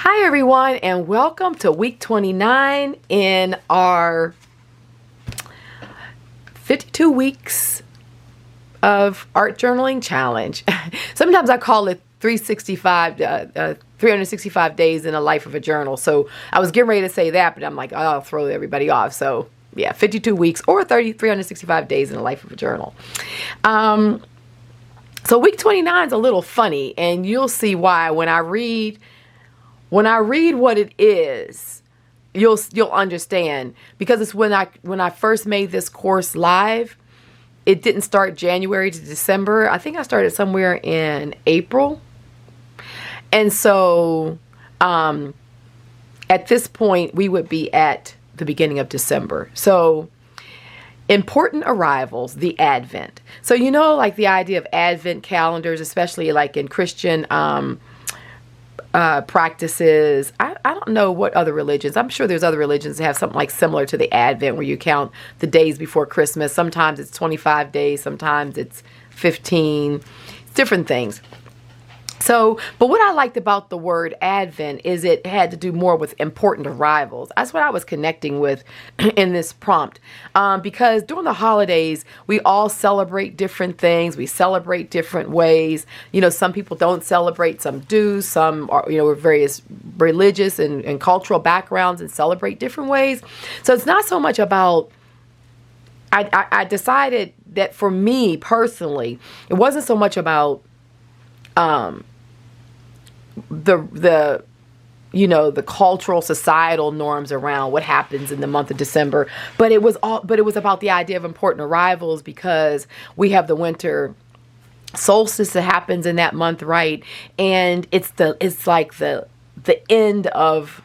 Hi everyone, and welcome to week 29 in our 52 weeks of art journaling challenge. Sometimes I call it 365 days in the life of a journal. So I was getting ready to say that, but I'm like, oh, I'll throw everybody off. So yeah, 52 weeks or 365 days in the life of a journal. So week 29 is a little funny, and you'll see why when I read what it is. You'll understand, because it's when I first made this course live. It didn't start January to December. I think I started somewhere in April. And so at this point we would be at the beginning of December. So important arrivals, the Advent. So like the idea of Advent calendars, especially like in Christian practices. I don't know what other religions. I'm sure there's other religions that have something like similar to the Advent, where you count the days before Christmas. Sometimes it's 25 days, sometimes it's 15, different things. So, but what I liked about the word Advent is it had to do more with important arrivals. That's what I was connecting with in this prompt. Because during the holidays, we all celebrate different things. We celebrate different ways. Some people don't celebrate, some do. Some are, with various religious and cultural backgrounds and celebrate different ways. So it's not so much about, I decided that for me personally, it wasn't so much about the cultural societal norms around what happens in the month of December, but it was about the idea of important arrivals, because we have the winter solstice that happens in that month, right? And it's like the end of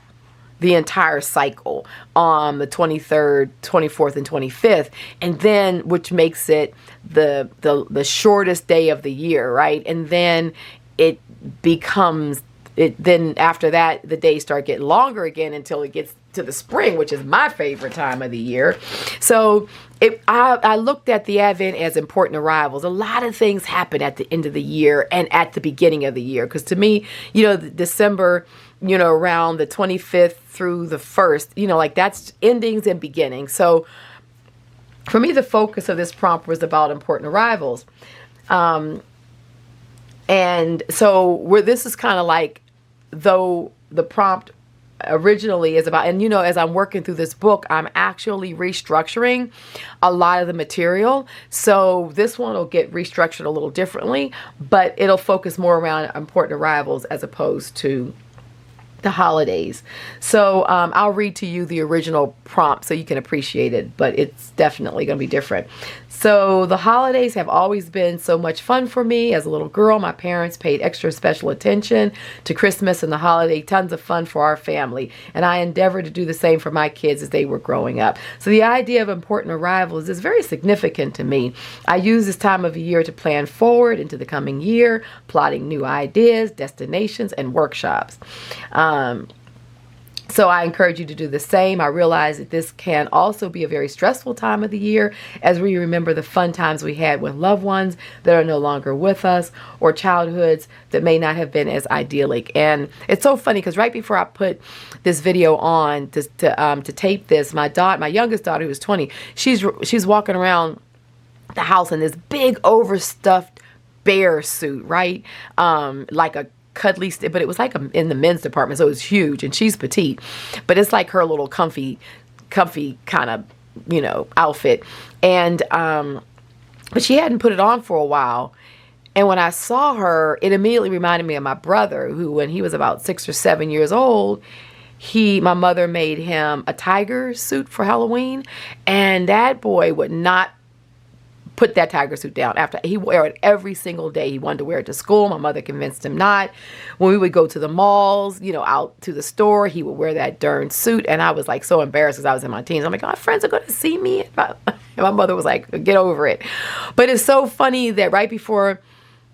the entire cycle on the 23rd, 24th, and 25th, and then which makes it the shortest day of the year, right? And then it becomes then after that the days start getting longer again until it gets to the spring, which is my favorite time of the year. So I looked at the Advent as important arrivals. A lot of things happen at the end of the year and at the beginning of the year, because to me, December, around the 25th through the 1st, like that's endings and beginnings. So for me, the focus of this prompt was about important arrivals. And so where this is kind of like, though the prompt originally is about, and as I'm working through this book, I'm actually restructuring a lot of the material. So this one will get restructured a little differently, but it'll focus more around important arrivals as opposed to the holidays. So I'll read to you the original prompt so you can appreciate it, but it's definitely going to be different. So the holidays have always been so much fun for me. As a little girl, my parents paid extra special attention to Christmas and the holiday, tons of fun for our family. And I endeavored to do the same for my kids as they were growing up. So the idea of important arrivals is very significant to me. I use this time of year to plan forward into the coming year, plotting new ideas, destinations, and workshops. So I encourage you to do the same. I realize that this can also be a very stressful time of the year, as we remember the fun times we had with loved ones that are no longer with us, or childhoods that may not have been as idyllic. And it's so funny, because right before I put this video on to tape this, my youngest daughter, who's 20, she's walking around the house in this big overstuffed bear suit, right? Like a cuddly, but it was like in the men's department, so it was huge, and she's petite, but it's like her little comfy kind of outfit. And but she hadn't put it on for a while, and when I saw her, it immediately reminded me of my brother, who when he was about 6 or 7 years old, my mother made him a tiger suit for Halloween, and that boy would not put that tiger suit down. After he wore it every single day. He wanted to wear it to school. My mother convinced him not. When we would go to the malls, out to the store, he would wear that darn suit. And I was like so embarrassed, because I was in my teens. I'm like, oh, my friends are going to see me. And my mother was like, get over it. But it's so funny that right before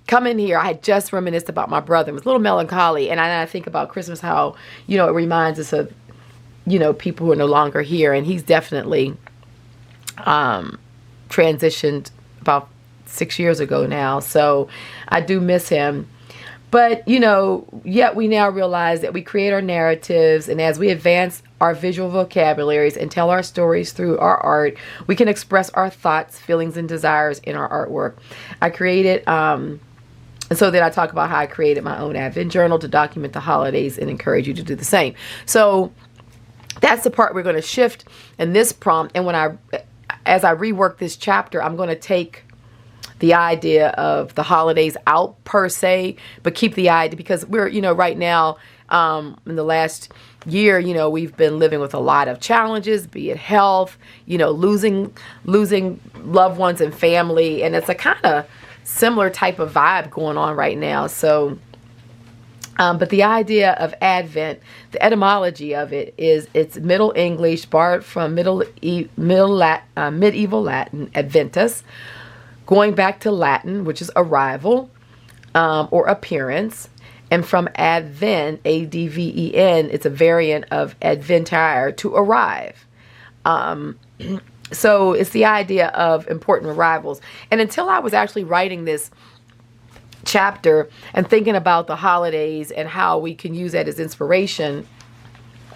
coming here, I had just reminisced about my brother. It was a little melancholy. And I think about Christmas, how, it reminds us of, people who are no longer here. And he's definitely transitioned about 6 years ago now, so I do miss him. But, you know, yet we now realize that we create our narratives, and as we advance our visual vocabularies and tell our stories through our art, we can express our thoughts, feelings, and desires in our artwork. I created, and so then I talk about how I created my own Advent journal to document the holidays and encourage you to do the same. So that's the part we're going to shift in this prompt. And as I rework this chapter, I'm going to take the idea of the holidays out per se, but keep the idea, because we're, you know, right now, in the last year, you know, we've been living with a lot of challenges, be it health, you know, losing loved ones and family. And it's a kind of similar type of vibe going on right now. So, but the idea of Advent, the etymology of it is, it's Middle English, borrowed from medieval Latin, adventus, going back to Latin, which is arrival, or appearance, and from advent, A-D-V-E-N, it's a variant of adventire, to arrive. So it's the idea of important arrivals. And until I was actually writing this chapter and thinking about the holidays and how we can use that as inspiration,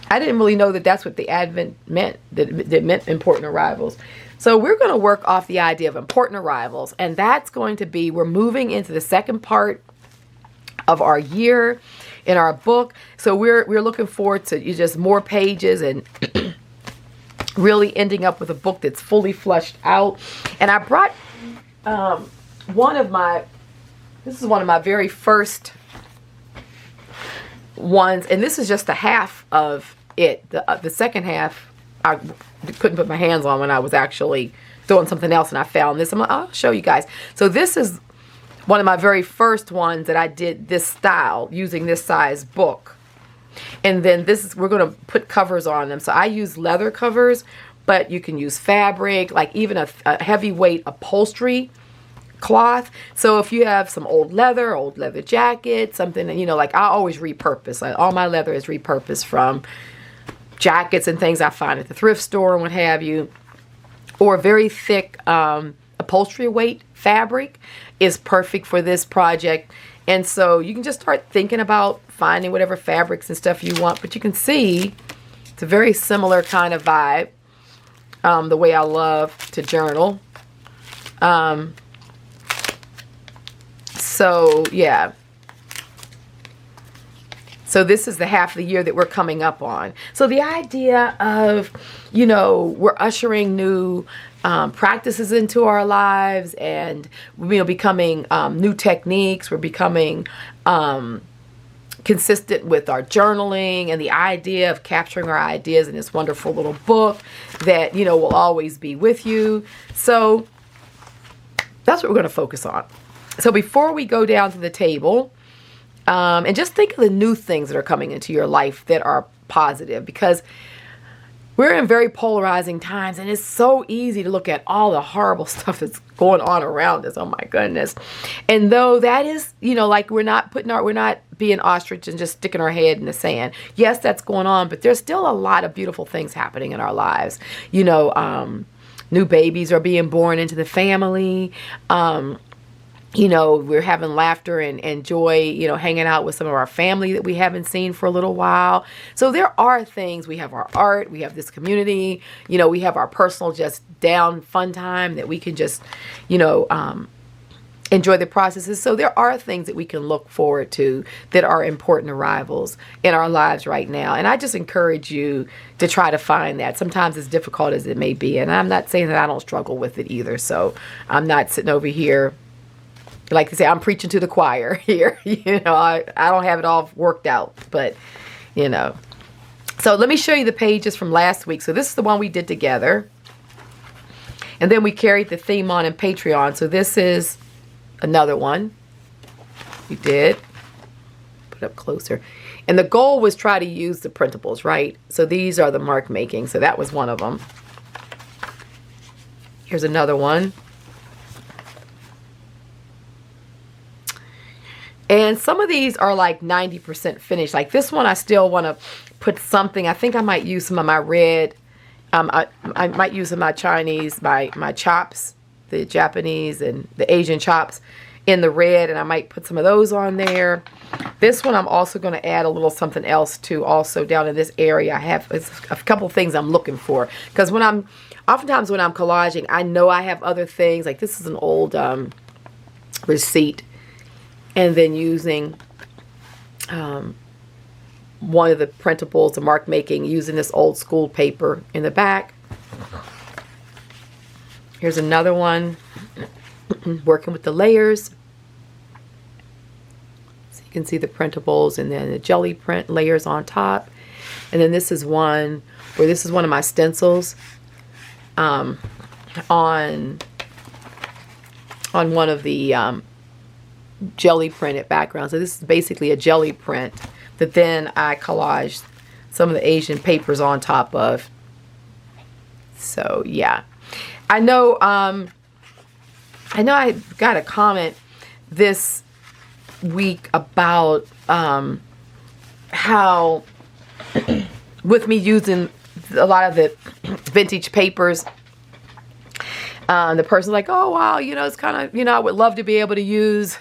I didn't really know that that's what the Advent meant, that it meant important arrivals. So we're going to work off the idea of important arrivals, and that's going to be, we're moving into the second part of our year in our book. So we're looking forward to just more pages and really ending up with a book that's fully fleshed out. And I brought this is one of my very first ones, and this is just the half of it. The second half I couldn't put my hands on when I was actually doing something else, and I found this. I'll show you guys. So this is one of my very first ones that I did this style using this size book. And then we're going to put covers on them. So I use leather covers, but you can use fabric, like even a heavyweight upholstery cloth. So if you have some old leather jacket, something, you know, like I always repurpose. Like all my leather is repurposed from jackets and things I find at the thrift store and what have you. Or very thick upholstery weight fabric is perfect for this project. And so you can just start thinking about finding whatever fabrics and stuff you want. But you can see it's a very similar kind of vibe, the way I love to journal. So yeah. So this is the half of the year that we're coming up on. So the idea of, you know, we're ushering new practices into our lives, and, you know, becoming new techniques. We're becoming consistent with our journaling, and the idea of capturing our ideas in this wonderful little book that, you know, will always be with you. So that's what we're going to focus on. So before we go down to the table, and just think of the new things that are coming into your life that are positive, because we're in very polarizing times, and it's so easy to look at all the horrible stuff that's going on around us. Oh my goodness. And though that is, you know, like we're not being ostrich and just sticking our head in the sand. Yes, that's going on, but there's still a lot of beautiful things happening in our lives. You know, new babies are being born into the family. You know, we're having laughter and joy, you know, hanging out with some of our family that we haven't seen for a little while. So there are things. We have our art, we have this community, you know, we have our personal just down fun time that we can just, you know, enjoy the processes. So there are things that we can look forward to that are important arrivals in our lives right now. And I just encourage you to try to find that. Sometimes as difficult as it may be. And I'm not saying that I don't struggle with it either. So I'm not sitting over here, like they say, I'm preaching to the choir here. You know, I don't have it all worked out, but, you know. So let me show you the pages from last week. So this is the one we did together. And then we carried the theme on in Patreon. So this is another one we did. Put up closer. And the goal was try to use the printables, right? So these are the mark making. So that was one of them. Here's another one. And some of these are like 90% finished. Like this one, I still want to put something. I think I might use some of my red. I might use some of my Chinese, my chops, the Japanese and the Asian chops, in the red, and I might put some of those on there. This one I'm also going to add a little something else to also down in this area. I have a couple things I'm looking for, because oftentimes when I'm collaging, I know I have other things. Like this is an old receipt, and then using one of the printables, the mark making, using this old school paper in the back. Here's another one, working with the layers. So you can see the printables and then the Gelli print layers on top. And then this is one where this is one of my stencils on one of the Gelli printed backgrounds. So this is basically a Gelli print that then I collaged some of the Asian papers on top of. So yeah, I know I got a comment this week about how with me using a lot of the vintage papers, the person's like, oh wow, you know, it's kind of, you know, I would love to be able to use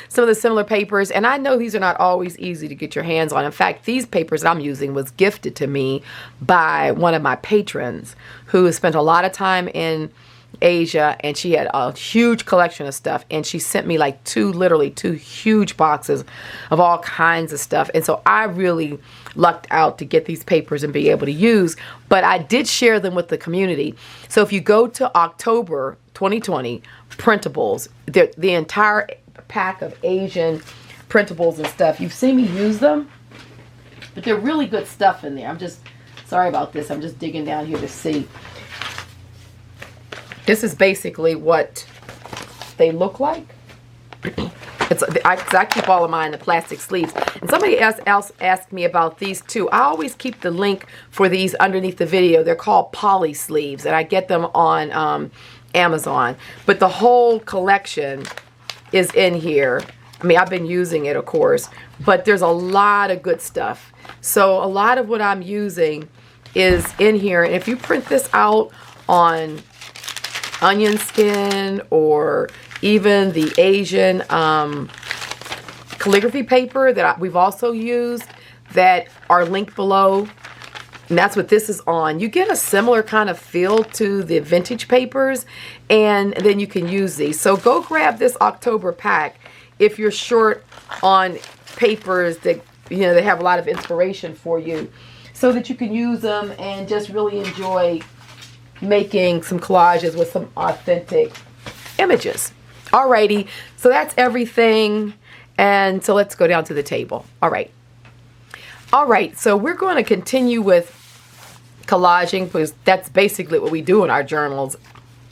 some of the similar papers. And I know these are not always easy to get your hands on. In fact, these papers that I'm using was gifted to me by one of my patrons who has spent a lot of time in Asia, and she had a huge collection of stuff, and she sent me like literally two huge boxes of all kinds of stuff. And so I really lucked out to get these papers and be able to use, but I did share them with the community. So if you go to October 2020 printables, the entire pack of Asian printables and stuff, you've seen me use them, but they're really good stuff in there. I'm just sorry about this, I'm just digging down here to see. This is basically what they look like. I keep all of mine in the plastic sleeves. And somebody else asked me about these too. I always keep the link for these underneath the video. They're called poly sleeves, and I get them on Amazon. But the whole collection is in here. I mean, I've been using it, of course, but there's a lot of good stuff. So a lot of what I'm using is in here. And if you print this out on onion skin or even the Asian calligraphy paper that we've also used that are linked below, and that's what this is on, you get a similar kind of feel to the vintage papers, and then you can use these. So go grab this October pack if you're short on papers that, you know, they have a lot of inspiration for you, so that you can use them and just really enjoy making some collages with some authentic images. Alrighty, so that's everything, and so let's go down to the table. Alright, so we're going to continue with collaging, because that's basically what we do in our journals,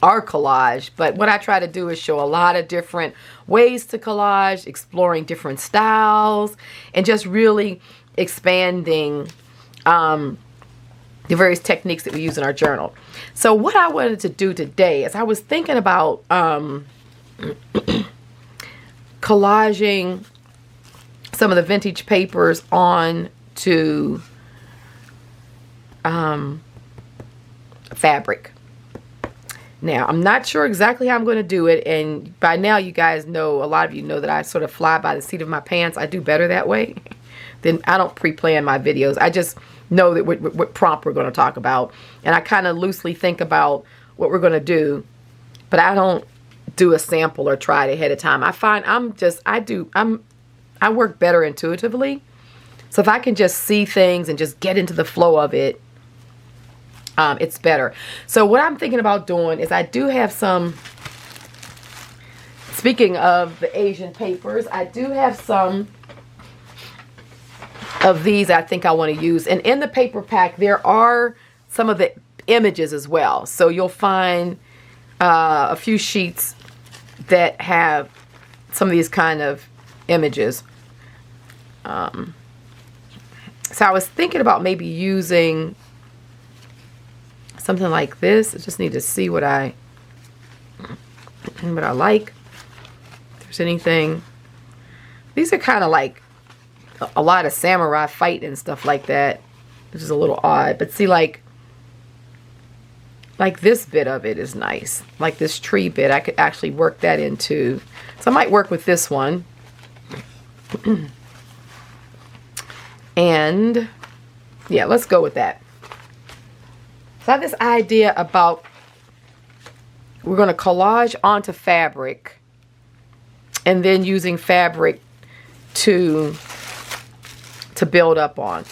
our collage. But what I try to do is show a lot of different ways to collage, exploring different styles, and just really expanding the various techniques that we use in our journal. So what I wanted to do today is I was thinking about collaging some of the vintage papers onto fabric. Now, I'm not sure exactly how I'm going to do it, and by now you guys know, a lot of you know that I sort of fly by the seat of my pants. I do better that way. Then I don't pre-plan my videos. I just know that what prompt we're going to talk about, and I kind of loosely think about what we're going to do, but I don't do a sample or try it ahead of time. I find I work better intuitively. So if I can just see things and just get into the flow of it, it's better. So what I'm thinking about doing is I do have some, speaking of the Asian papers, I do have some of these I think I want to use. And in the paper pack, there are some of the images as well. So you'll find a few sheets that have some of these kind of images. So I was thinking about maybe using something like this. I just need to see what I like. If there's anything. These are kind of like a lot of samurai fight and stuff like that, which is a little odd. But see, like like this bit of it is nice. Like this tree bit, I could actually work that into. So I might work with this one. And yeah, let's go with that. So I have this idea about we're going to collage onto fabric and then using fabric to build up on.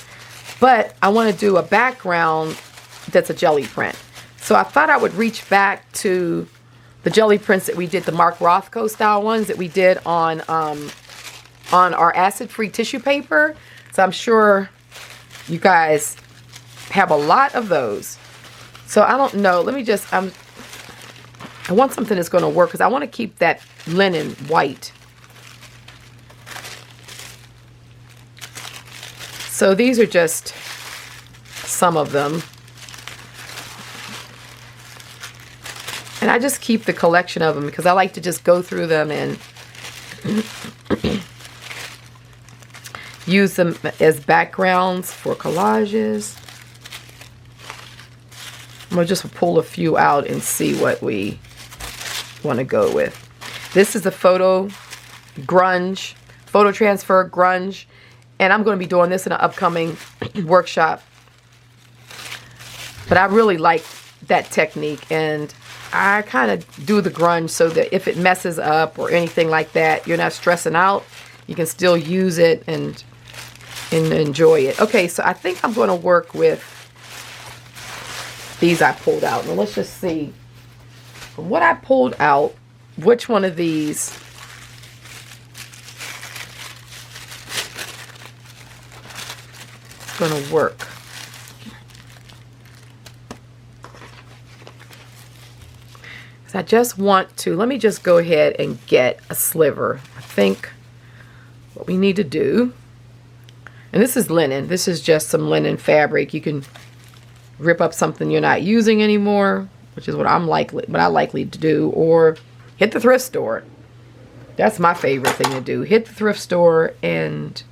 But I want to do a background that's a Gelli print. So I thought I would reach back to the Gelli prints that we did, the Mark Rothko style ones that we did on our acid-free tissue paper. So I'm sure you guys have a lot of those. So I don't know. Let me just, I want something that's going to work because I want to keep that linen white. So these are just some of them. And I just keep the collection of them because I like to just go through them and use them as backgrounds for collages. I'm going to just pull a few out and see what we want to go with. This is the photo transfer grunge. And I'm going to be doing this in an upcoming workshop. But I really like that technique. And I kind of do the grunge so that if it messes up or anything like that, you're not stressing out. You can still use it and enjoy it. Okay, so I think I'm going to work with these I pulled out. Now let's just see from what I pulled out, which one of these is going to work. So I just want to, let me just go ahead and get a sliver. I think what we need to do, and this is linen. This is just some linen fabric. You can rip up something you're not using anymore, which is what I likely to do, or hit the thrift store. That's my favorite thing to do. Hit the thrift store and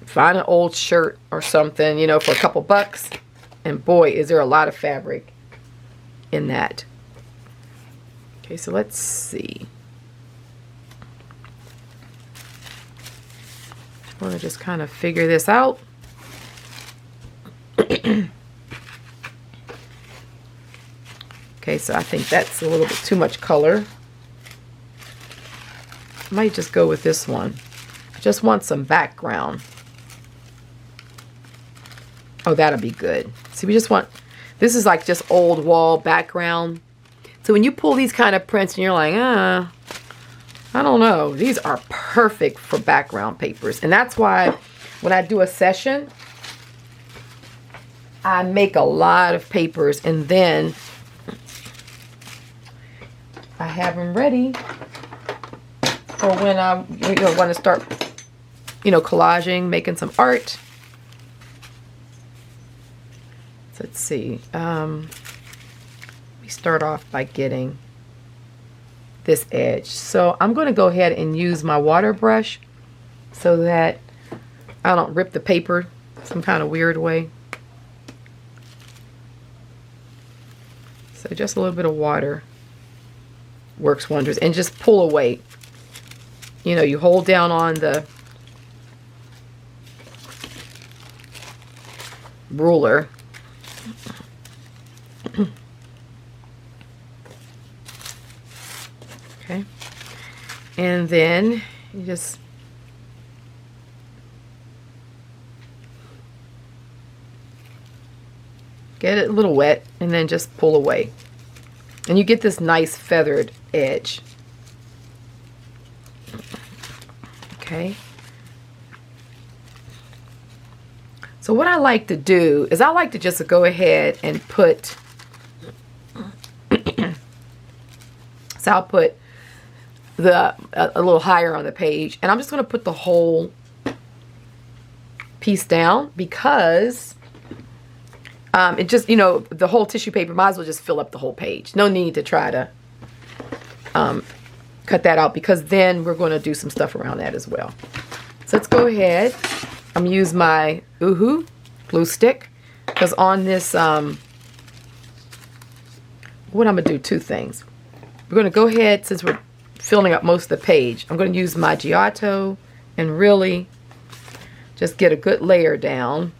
find an old shirt or something, you know, for a couple bucks. And boy, is there a lot of fabric in that. Okay, so let's see. I want to just kind of figure this out. Okay, so I think that's a little bit too much color. I might just go with this one. I just want some background. Oh, that'll be good. See, we just want, this is like just old wall background. So when you pull these kind of prints and you're like, I don't know. These are perfect for background papers. And that's why when I do a session, I make a lot of papers and then I have them ready for when I want to start, collaging, making some art. So let's see. We start off by getting this edge. So I'm going to go ahead and use my water brush so that I don't rip the paper some kind of weird way. So just a little bit of water works wonders. And just pull away. You hold down on the ruler. Okay. And then you just get it a little wet and then just pull away. And you get this nice feathered edge. Okay. So what I like to do is I like to just go ahead and put, so I'll put a little higher on the page, and I'm just going to put the whole piece down because it just, the whole tissue paper might as well just fill up the whole page. No need to try to cut that out because then we're going to do some stuff around that as well. So let's go ahead. I'm going to use my glue stick. Because on this, what I'm going to do, two things. We're going to go ahead, since we're filling up most of the page, I'm going to use my Giotto and really just get a good layer down,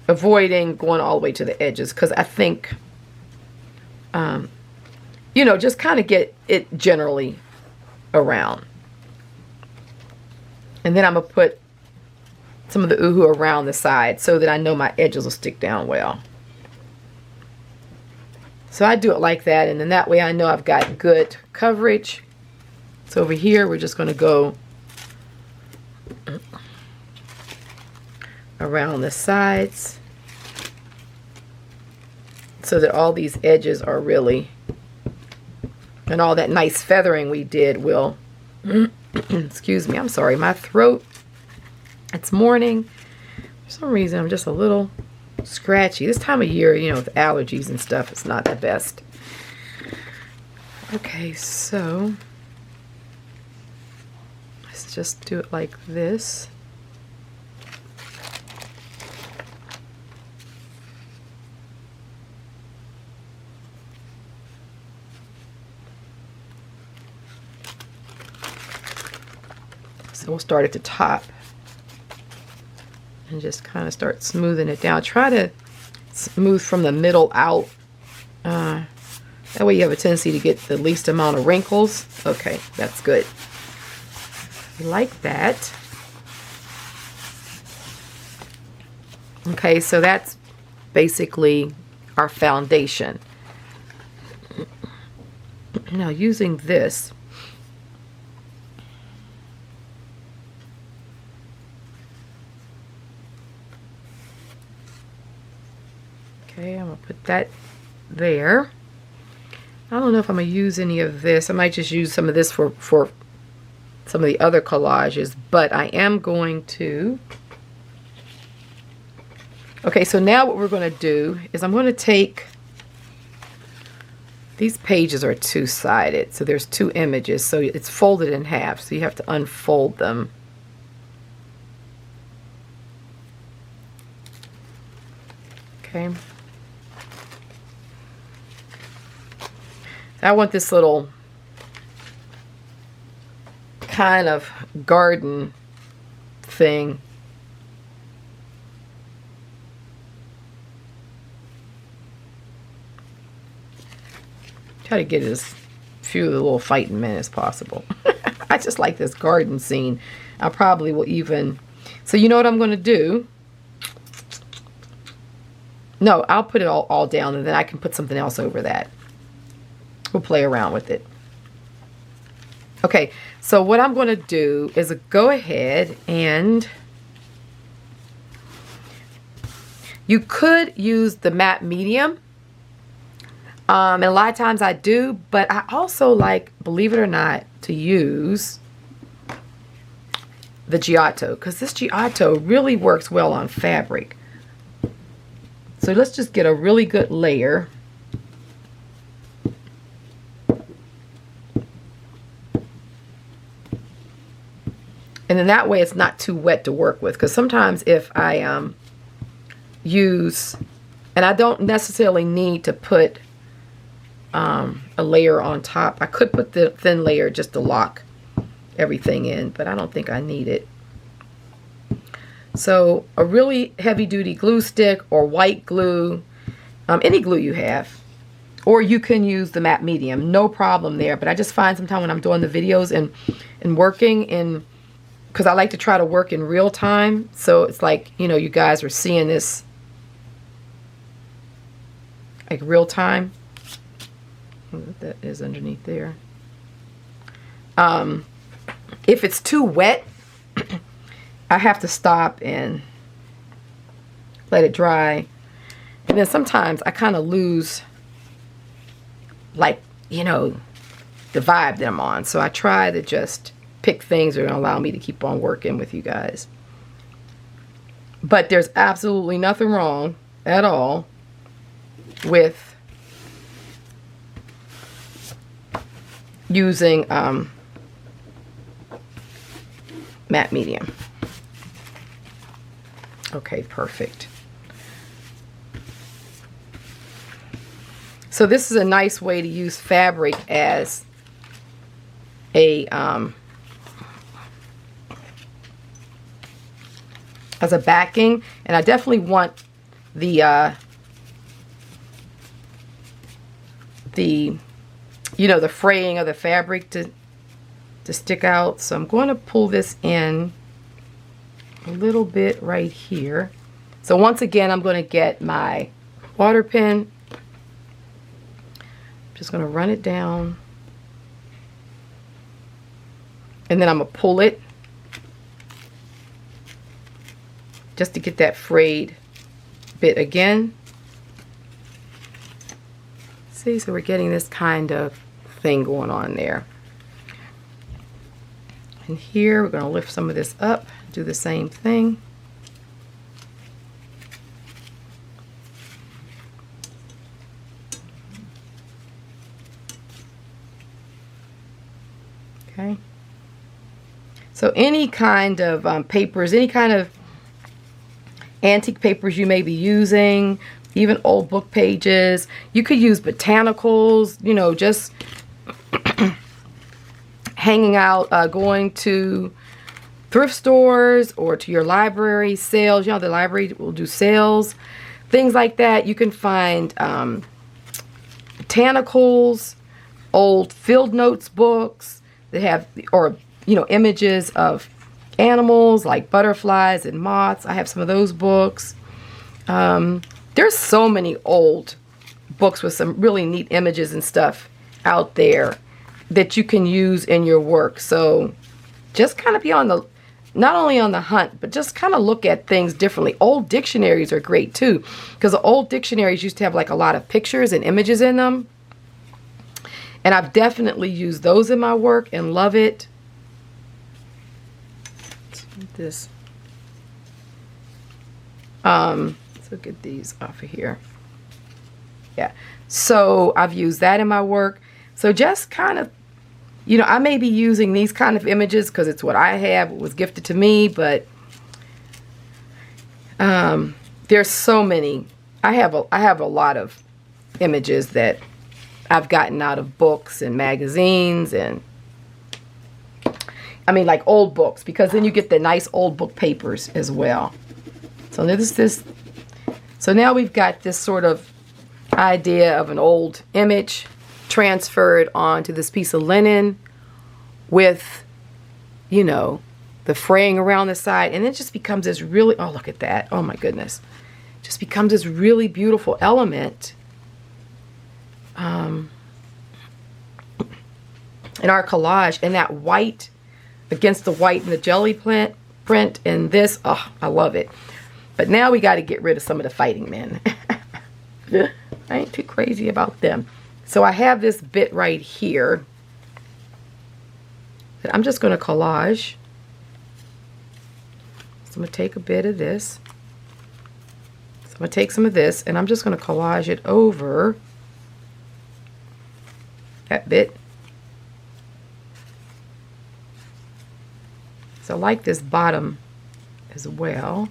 avoiding going all the way to the edges, because I think, you know, just kind of get it generally around. And then I'm going to put some of the Uhu around the side so that I know my edges will stick down well. So I do it like that, and then that way I know I've got good coverage. So over here we're just going to go around the sides so that all these edges are really, and all that nice feathering we did will, excuse me, I'm sorry, my throat, it's morning. For some reason I'm just a little scratchy. This time of year, you know, with allergies and stuff, it's not the best. Okay, so let's just do it like this. So we'll start at the top and just kind of start smoothing it down. Try to smooth from the middle out. That way you have a tendency to get the least amount of wrinkles. Okay, that's good. Like that. Okay, so that's basically our foundation. Now using this, okay, I'm going to put that there. I don't know if I'm going to use any of this. I might just use some of this for some of the other collages, but I am going to. Okay, so now what we're going to do is I'm going to take, these pages are two-sided, so there's two images, so it's folded in half, so you have to unfold them. Okay. I want this little kind of garden thing. Try to get as few of the little fighting men as possible. I just like this garden scene. I probably will even, so you know what I'm going to do? No, I'll put it all down, and then I can put something else over that. We'll play around with it. Okay, so what I'm going to do is go ahead and you could use the matte medium. And a lot of times I do, but I also like, believe it or not, to use the Giotto, because this Giotto really works well on fabric. So let's just get a really good layer. And then that way it's not too wet to work with, because sometimes if I use, and I don't necessarily need to put a layer on top. I could put the thin layer just to lock everything in, but I don't think I need it. So a really heavy duty glue stick or white glue, any glue you have, or you can use the matte medium, no problem there. But I just find sometimes when I'm doing the videos and working in, because I like to try to work in real time, so it's like, you know, you guys are seeing this like real time. What that is underneath there. If it's too wet, I have to stop and let it dry. And then sometimes I kind of lose, like, you know, the vibe that I'm on. So I try to just pick things that are going to allow me to keep on working with you guys. But there's absolutely nothing wrong at all with using matte medium. Okay, perfect. So this is a nice way to use fabric as a backing, and I definitely want the you know, the fraying of the fabric to stick out. So I'm going to pull this in a little bit right here. So once again, I'm going to get my water pen. Just going to run it down, and then I'm going to pull it just to get that frayed bit again. See, so we're getting this kind of thing going on there. And here we're going to lift some of this up, do the same thing. Okay. So any kind of papers, any kind of antique papers you may be using, even old book pages. You could use botanicals, you know, just hanging out, going to thrift stores or to your library sales. You know, the library will do sales, things like that. You can find botanicals, old field notes books that have, or, you know, images of animals like butterflies and moths. I have some of those books. There's so many old books with some really neat images and stuff out there that you can use in your work. So just kind of be on the, not only on the hunt, but just kind of look at things differently. Old dictionaries are great too, because the old dictionaries used to have like a lot of pictures and images in them. And I've definitely used those in my work and love it. Let's do this. So get these off of here. Yeah. So I've used that in my work. So just kind of, you know, I may be using these kind of images because it's what I have. It was gifted to me, but there's so many. I have a lot of images that I've gotten out of books and magazines, and I mean like old books, because then you get the nice old book papers as well. So this. So now we've got this sort of idea of an old image transferred onto this piece of linen with, you know, the fraying around the side, and it just becomes this really, oh, look at that, oh my goodness, just becomes this really beautiful element in our collage. And that white against the white in the Gelli print and this, oh, I love it. But now we got to get rid of some of the fighting men. I ain't too crazy about them. So I have this bit right here that I'm just going to collage. So I'm going to take a bit of this. So I'm going to take some of this and I'm just going to collage it over that bit. So I like this bottom as well.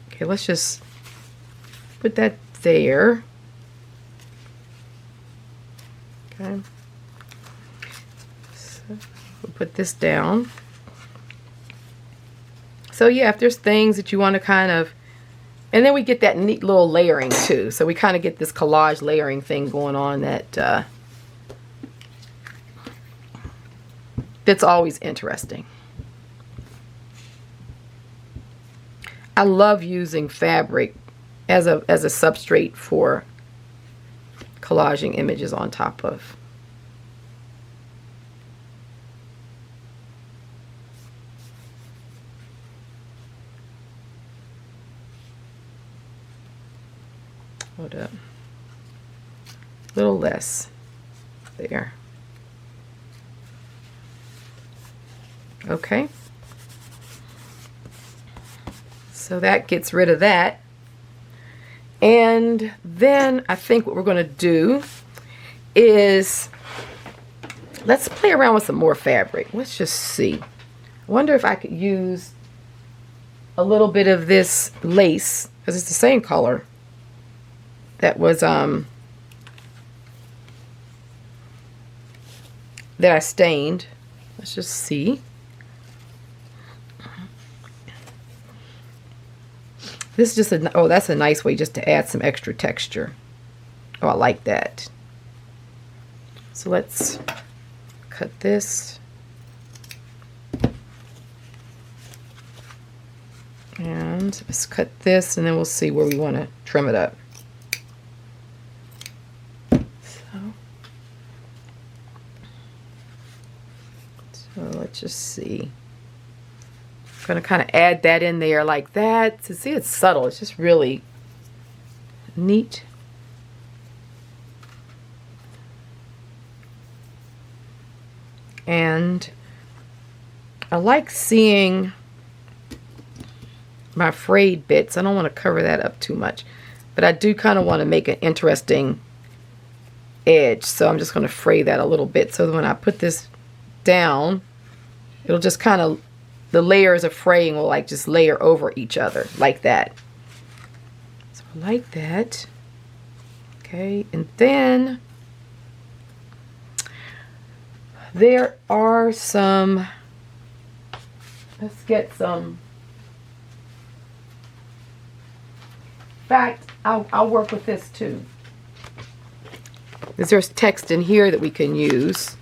Okay, let's just put that there. Okay. So we'll put this down. So yeah, if there's things that you want to kind of, and then we get that neat little layering too. So we kind of get this collage layering thing going on that that's always interesting. I love using fabric as a substrate for collaging images on top of. Hold up. A little less there. Okay. So that gets rid of that. And then I think what we're going to do is, let's play around with some more fabric. Let's just see. I wonder if I could use a little bit of this lace, because it's the same color. that was that I stained. Let's just see. This is just a, oh, that's a nice way just to add some extra texture. Oh, I like that. So let's cut this. And let's cut this, and then we'll see where we want to trim it up. So let's just see. I'm going to kind of add that in there like that. To see, it's subtle. It's just really neat. And I like seeing my frayed bits. I don't want to cover that up too much, but I do kind of want to make an interesting edge. So I'm just going to fray that a little bit so that when I put this down, it'll just kind of, the layers of fraying will like just layer over each other like that. So I like that. Okay, and then there are some, let's get some, in fact, I'll work with this too. There's text in here that we can use,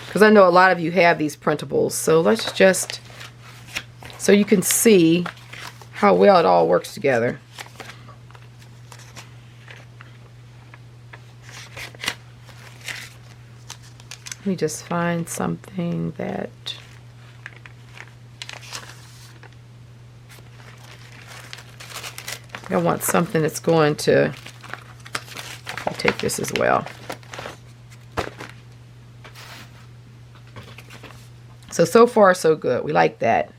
because I know a lot of you have these printables. So let's just, so you can see how well it all works together. Let me just find something that, I want something that's going to, I'll take this as well. So far so good. We like that.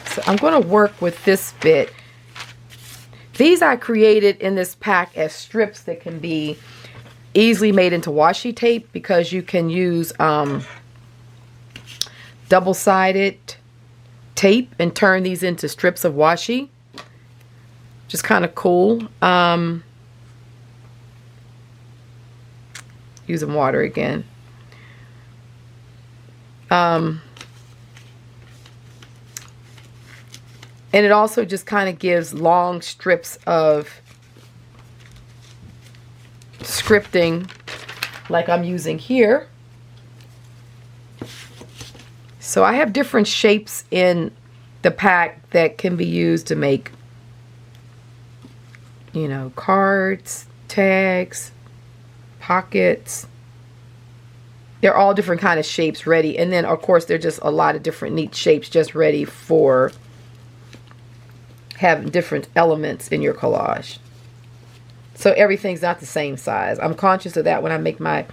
So I'm going to work with this bit. These I created in this pack as strips that can be easily made into washi tape, because you can use double-sided tape and turn these into strips of washi. Just kind of cool. Using water again. And it also just kind of gives long strips of scripting like I'm using here. So I have different shapes in the pack that can be used to make, you know, cards, tags, pockets. They're all different kind of shapes ready. And then of course there're just a lot of different neat shapes just ready for having different elements in your collage. So everything's not the same size. I'm conscious of that when I make my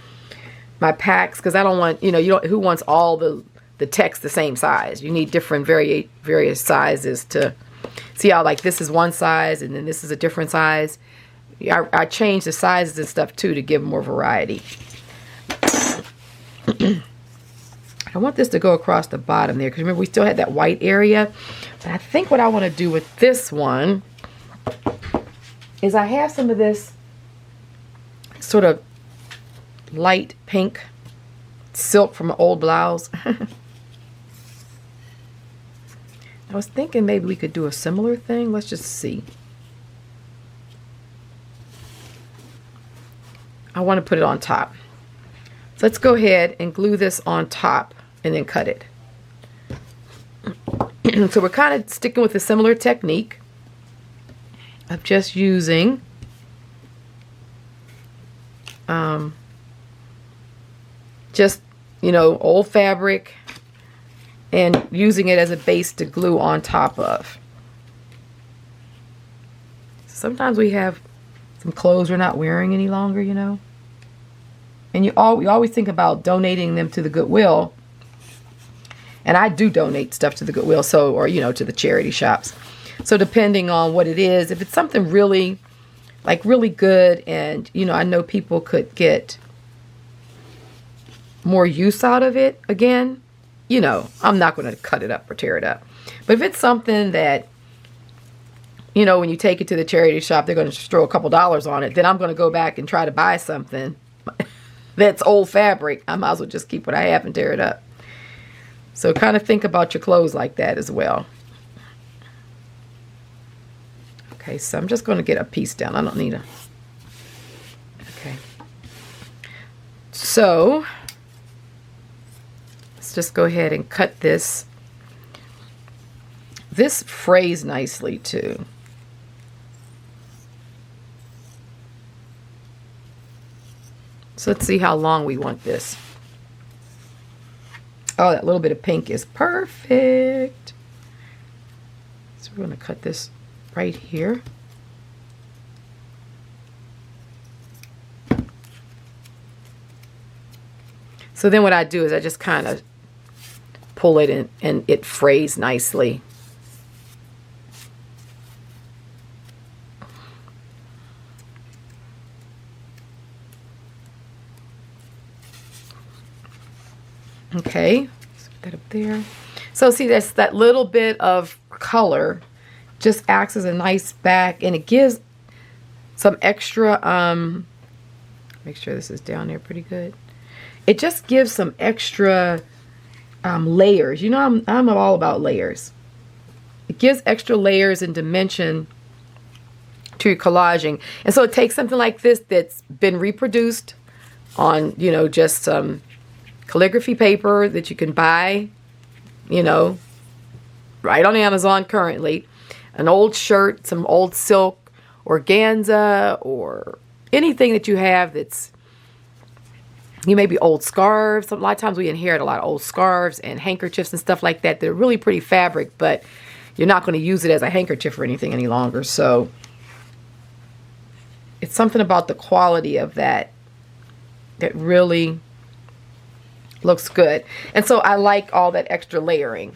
packs, because I don't want, you know, who wants all the text the same size? You need different various sizes to see how, like, this is one size and then this is a different size. I change the sizes and stuff too to give more variety. I want this to go across the bottom there, because remember we still had that white area. But I think what I want to do with this one is I have some of this sort of light pink silk from an old blouse. I was thinking maybe we could do a similar thing. Let's just see. I want to put it on top. So let's go ahead and glue this on top and then cut it. So we're kind of sticking with a similar technique of just using just, you know, old fabric and using it as a base to glue on top of. Sometimes we have some clothes we're not wearing any longer, you know. And we always think about donating them to the Goodwill. And I do donate stuff to the Goodwill, so, or, you know, to the charity shops. So depending on what it is, if it's something really, like really good, and, you know, I know people could get more use out of it again, you know, I'm not going to cut it up or tear it up. But if it's something that, you know, when you take it to the charity shop, they're going to just throw a couple dollars on it, then I'm going to go back and try to buy something that's old fabric. I might as well just keep what I have and tear it up. So kind of think about your clothes like that as well. Okay, so I'm just going to get a piece down. I don't need a... Okay. So let's just go ahead and cut this. This frays nicely too. So let's see how long we want this. Oh, that little bit of pink is perfect. So we're going to cut this right here. So then what I do is I just kind of pull it in and it frays nicely. Okay, let's put that up there. So see, that's that little bit of color just acts as a nice back, and it gives some extra, make sure this is down there pretty good. It just gives some extra layers. You know, I'm all about layers. It gives extra layers and dimension to your collaging. And so it takes something like this that's been reproduced on, you know, just some calligraphy paper that you can buy, you know, right on Amazon currently. An old shirt, some old silk, organza, or anything that you have that's, you maybe old scarves. A lot of times we inherit a lot of old scarves and handkerchiefs and stuff like that. They're really pretty fabric, but you're not going to use it as a handkerchief or anything any longer. So it's something about the quality of that that really looks good. And so I like all that extra layering.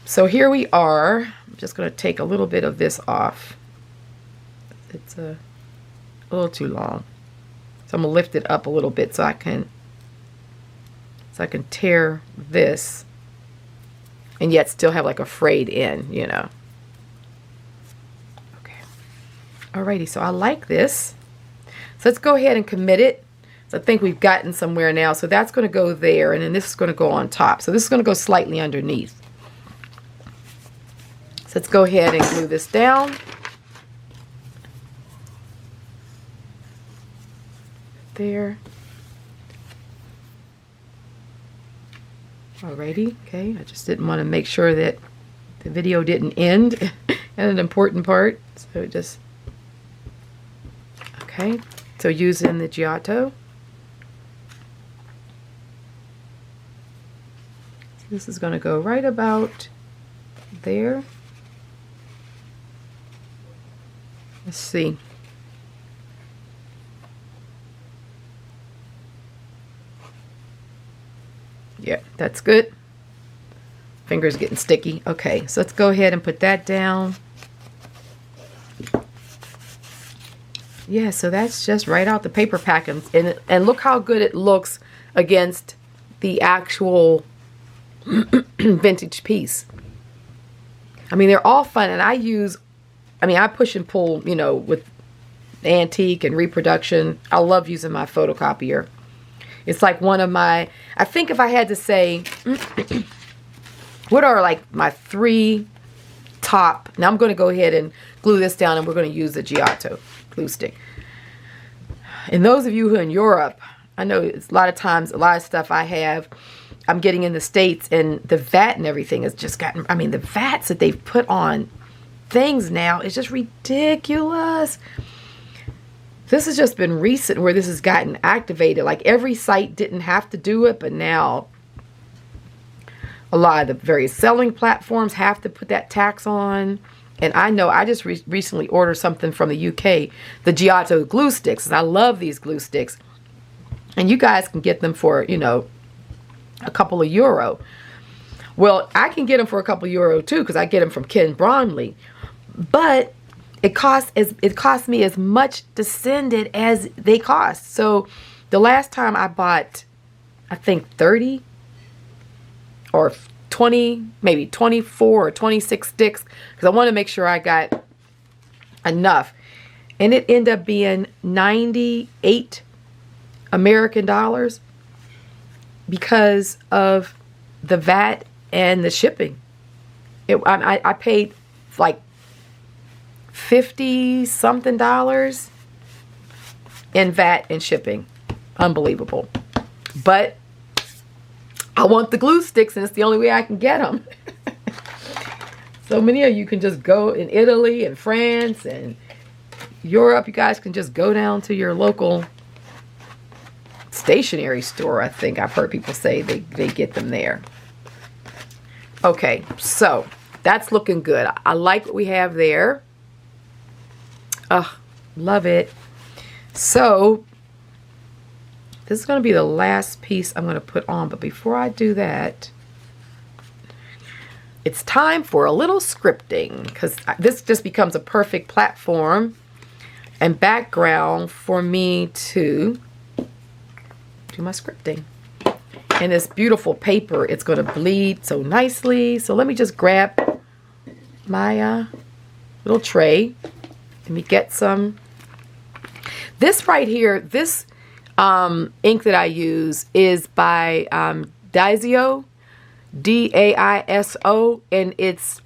So here we are. I'm just going to take a little bit of this off. It's a little too long. So I'm going to lift it up a little bit so I can tear this and yet still have like a frayed end, you know. Okay. Alrighty, so I like this. So let's go ahead and commit it. So I think we've gotten somewhere now. So that's going to go there, and then this is going to go on top. So this is going to go slightly underneath. So let's go ahead and glue this down. There. Alrighty, okay. I just didn't want to make sure that the video didn't end at an important part. So just, okay. So using the Giotto. This is going to go right about there. Let's see. Yeah, that's good. Fingers getting sticky. Okay, so let's go ahead and put that down. Yeah, so that's just right out the paper pack, and look how good it looks against the actual vintage piece. I mean, they're all fun, and I push and pull, you know, with antique and reproduction. I love using my photocopier. It's like one of my, I think if I had to say, what are like my 3 top, now I'm going to go ahead and glue this down, and we're going to use the Giotto glue stick. And those of you who are in Europe, I know it's a lot of times, a lot of stuff I'm getting in the States, and the VAT and everything has just gotten, I mean, the VATs that they've put on things now is just ridiculous. This has just been recent where this has gotten activated. Like every site didn't have to do it, but now a lot of the various selling platforms have to put that tax on. And I know I just recently ordered something from the UK, the Giotto glue sticks. I love these glue sticks. And you guys can get them for, you know, a couple of euro. Well, I can get them for a couple of euro too, because I get them from Ken Bromley. But it cost me as much to send it as they cost. So the last time I bought, I think 30 or 20, maybe 24 or 26 sticks, because I want to make sure I got enough. And it ended up being 98 American dollars because of the VAT and the shipping. I paid like $50 something in VAT and shipping. Unbelievable. But I want the glue sticks, and it's the only way I can get them. So many of you can just go in Italy and France and Europe. You guys can just go down to your local stationery store. I think I've heard people say they get them there. Okay, so that's looking good. I like what we have there. Love it. So this is going to be the last piece I'm going to put on, but before I do that, it's time for a little scripting, because this just becomes a perfect platform and background for me to do my scripting. And this beautiful paper, it's going to bleed so nicely. So let me just grab my little tray. Let me get some. This right here, this ink that I use is by Daiso, D-A-I-S-O, and it's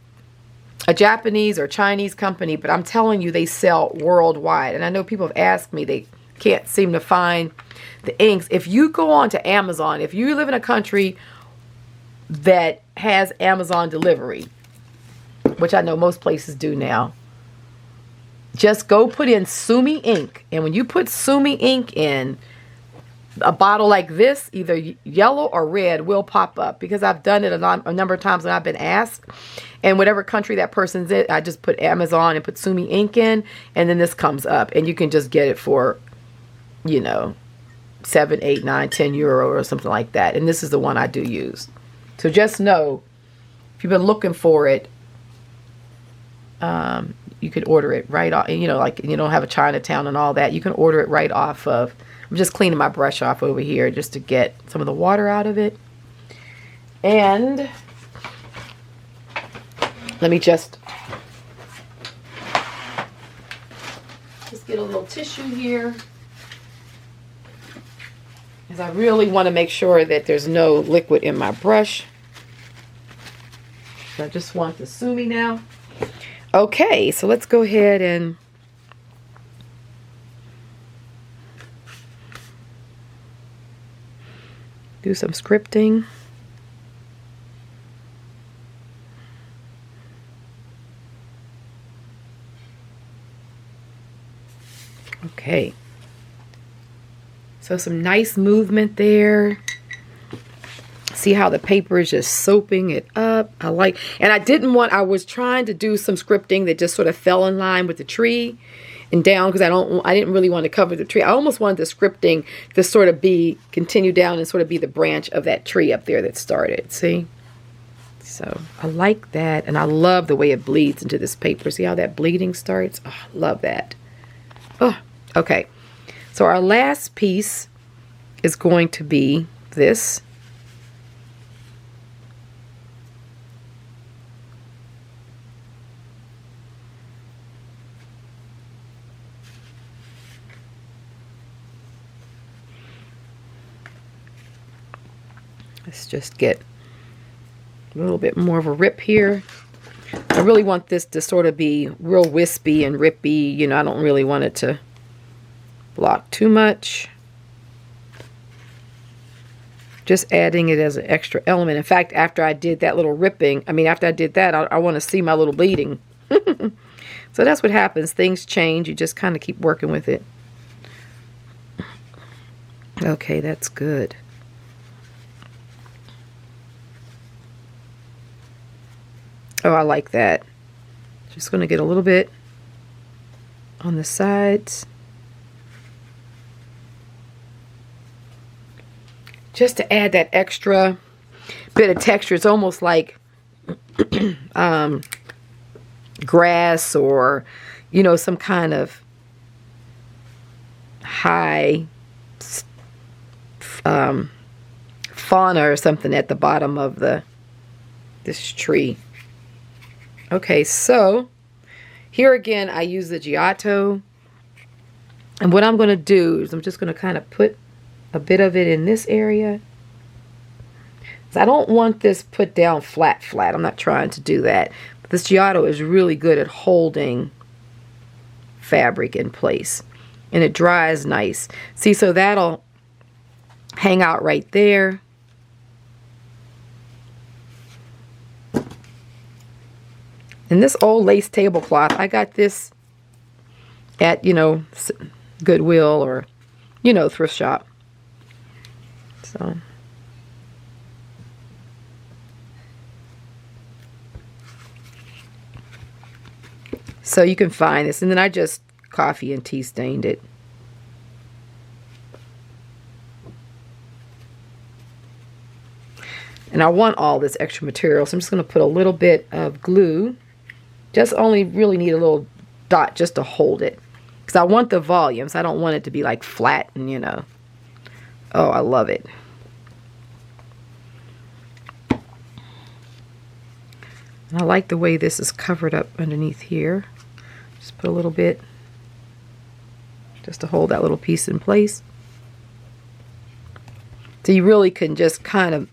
a Japanese or Chinese company, but I'm telling you, they sell worldwide. And I know people have asked me, they can't seem to find the inks. If you go on to Amazon, if you live in a country that has Amazon delivery, which I know most places do now, just go put in Sumi ink. And when you put Sumi ink in, a bottle like this, either yellow or red, will pop up, because I've done it a number of times when I've been asked. And whatever country that person's in, I just put Amazon and put Sumi ink in, and then this comes up, and you can just get it for, you know, 7, 8, 9, 10 euro or something like that. And this is the one I do use. So just know, if you've been looking for it, you can order it right off. You know, like you don't have a Chinatown and all that. You can order it right off of. I'm just cleaning my brush off over here just to get some of the water out of it. And let me just get a little tissue here, because I really want to make sure that there's no liquid in my brush. So I just want the Sumi now. Okay, so let's go ahead and do some scripting. Okay. So some nice movement there. See how the paper is just soaping it up. I like, and I was trying to do some scripting that just sort of fell in line with the tree and down, because I didn't really want to cover the tree. I almost wanted the scripting to sort of continue down and sort of be the branch of that tree up there that started. See? So I like that, and I love the way it bleeds into this paper. See how that bleeding starts? Oh, I love that. Oh, okay. So our last piece is going to be this. Let's just get a little bit more of a rip here. I really want this to sort of be real wispy and rippy. You know, I don't really want it to block too much. Just adding it as an extra element. In fact, after I did that little ripping, after I did that, I want to see my little bleeding. So that's what happens. Things change. You just kind of keep working with it. Okay, that's good. Oh, I like that. Just going to get a little bit on the sides. Just to add that extra bit of texture. It's almost like grass, or, you know, some kind of high fauna or something at the bottom of the this tree. Okay, so here again, I use the Giotto. And what I'm going to do is I'm just going to kind of put a bit of it in this area. So I don't want this put down flat. I'm not trying to do that. But this Giotto is really good at holding fabric in place. And it dries nice. See, so that'll hang out right there. And this old lace tablecloth, I got this at, you know, Goodwill or, you know, thrift shop. So you can find this. And then I just coffee and tea stained it. And I want all this extra material, so I'm just going to put a little bit of glue. Just only really need a little dot just to hold it. Because I want the volume, so I don't want it to be like flat and, you know. Oh, I love it. And I like the way this is covered up underneath here. Just put a little bit just to hold that little piece in place. So you really can just kind of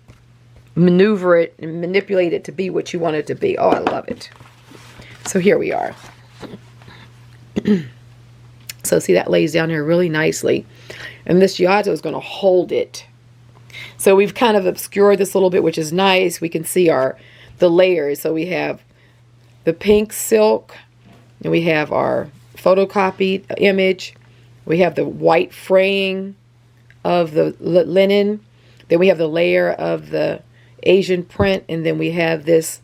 maneuver it and manipulate it to be what you want it to be. Oh, I love it. So here we are. So see, that lays down here really nicely. And this Giotto is going to hold it. So we've kind of obscured this a little bit, which is nice. We can see the layers. So we have the pink silk, and we have our photocopied image. We have the white fraying of the linen. Then we have the layer of the Asian print, and then we have this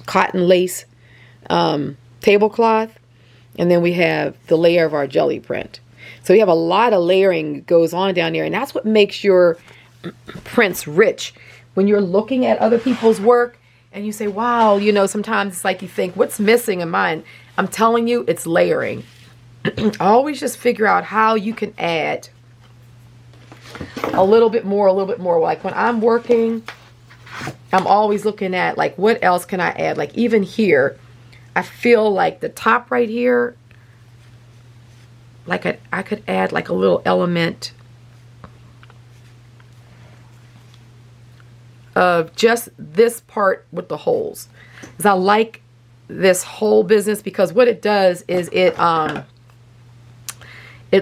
cotton lace tablecloth, and then we have the layer of our Gelli print. So we have a lot of layering goes on down there, and that's what makes your prints rich. When you're looking at other people's work and you say, wow, you know, sometimes it's like you think, what's missing in mine? I'm telling you, it's layering. Always just figure out how you can add a little bit more. Like when I'm working, I'm always looking at like, what else can I add? Like even here, I feel like the top right here, like I could add like a little element of just this part with the holes. Because I like this whole business, because what it does is it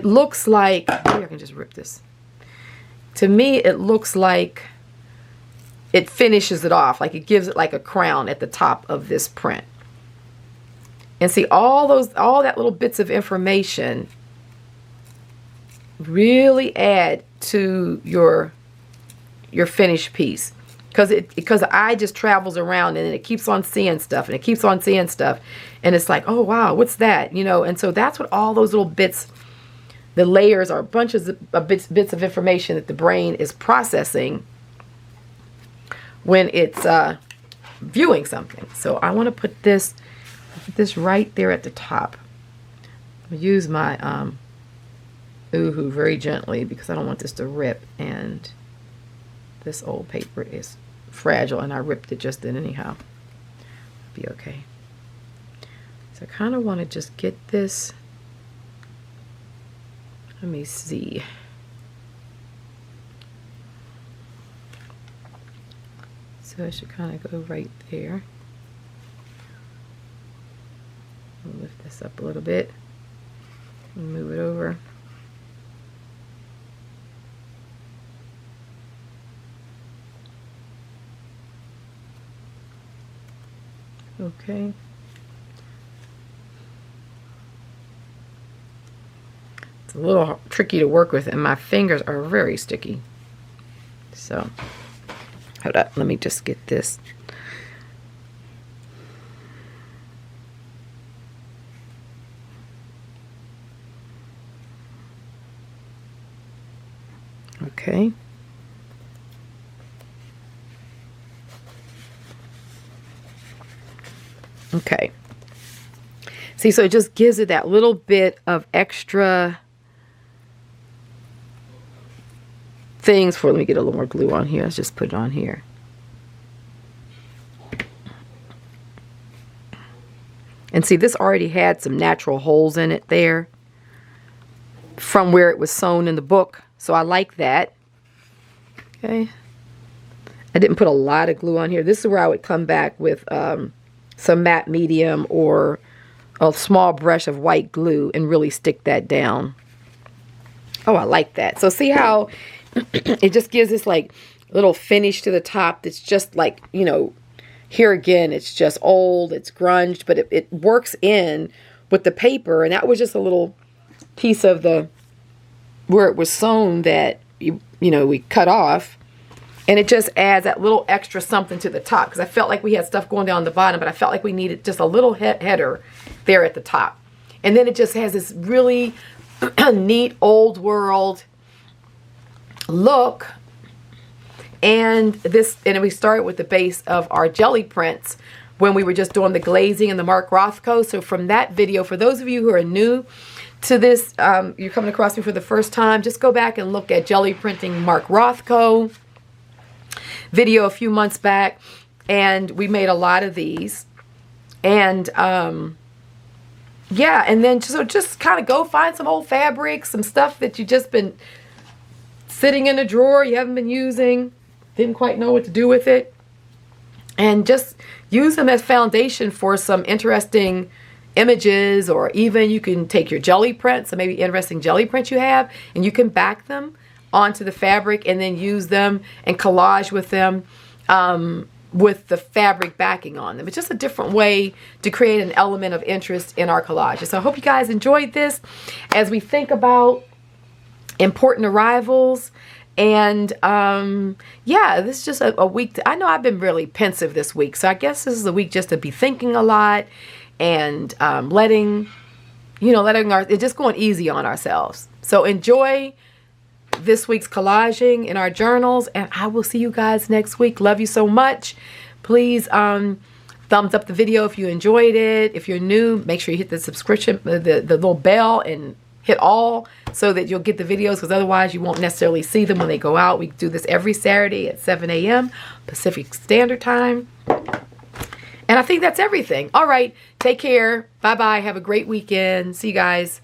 looks like, maybe I can just rip this. To me, it looks like it finishes it off, like it gives it like a crown at the top of this print. And see, all that little bits of information really add to your finished piece. Because the eye just travels around and it keeps on seeing stuff and it keeps on seeing stuff. And it's like, oh, wow, what's that? You know, and so that's what all those little bits, the layers are bunches of bits of information that the brain is processing when it's viewing something. So I want to put this right there at the top. I'm going to use my Oohoo very gently because I don't want this to rip, and this old paper is fragile and I ripped it just then anyhow. It'll be okay. So I kind of want to just get this. Let me see. So I should kind of go right there. I'll lift this up a little bit and move it over. Okay. It's a little tricky to work with, and my fingers are very sticky. So, hold up, let me just get this. Okay. Okay. See, so it just gives it that little bit of extra things for, let me get a little more glue on here. Let's just put it on here. And see, this already had some natural holes in it there from where it was sewn in the book. So I like that. Okay. I didn't put a lot of glue on here. This is where I would come back with some matte medium or a small brush of white glue and really stick that down. Oh, I like that. So see how it just gives this like little finish to the top that's just like, you know, here again, it's just old, it's grunged, but it works in with the paper. And that was just a little piece of the, where it was sewn that, you know, we cut off. And it just adds that little extra something to the top, because I felt like we had stuff going down the bottom, but I felt like we needed just a little header there at the top. And then it just has this really neat old world look. And we started with the base of our Gelli prints when we were just doing the glazing and the Mark Rothko. So from that video, for those of you who are new to this, you're coming across me for the first time, just go back and look at Gelli printing Mark Rothko video a few months back, and we made a lot of these. And yeah, and then just kind of go find some old fabric, some stuff that you just been sitting in a drawer you haven't been using, didn't quite know what to do with it, and just use them as foundation for some interesting images. Or even you can take your Gelli prints, some maybe interesting Gelli prints you have, and you can back them onto the fabric and then use them and collage with them with the fabric backing on them. It's just a different way to create an element of interest in our collages. So I hope you guys enjoyed this as we think about important arrivals. And yeah, this is just a week. I know I've been really pensive this week, so I guess this is a week just to be thinking a lot and letting it's just going easy on ourselves. So enjoy this week's collaging in our journals, and I will see you guys next week. Love you so much. Please thumbs up the video if you enjoyed it. If you're new, make sure you hit the subscription, the little bell, and hit all so that you'll get the videos, because otherwise you won't necessarily see them when they go out. We do this every Saturday at 7 a.m. Pacific Standard Time. And I think that's everything. All right, take care. Bye-bye. Have a great weekend. See you guys.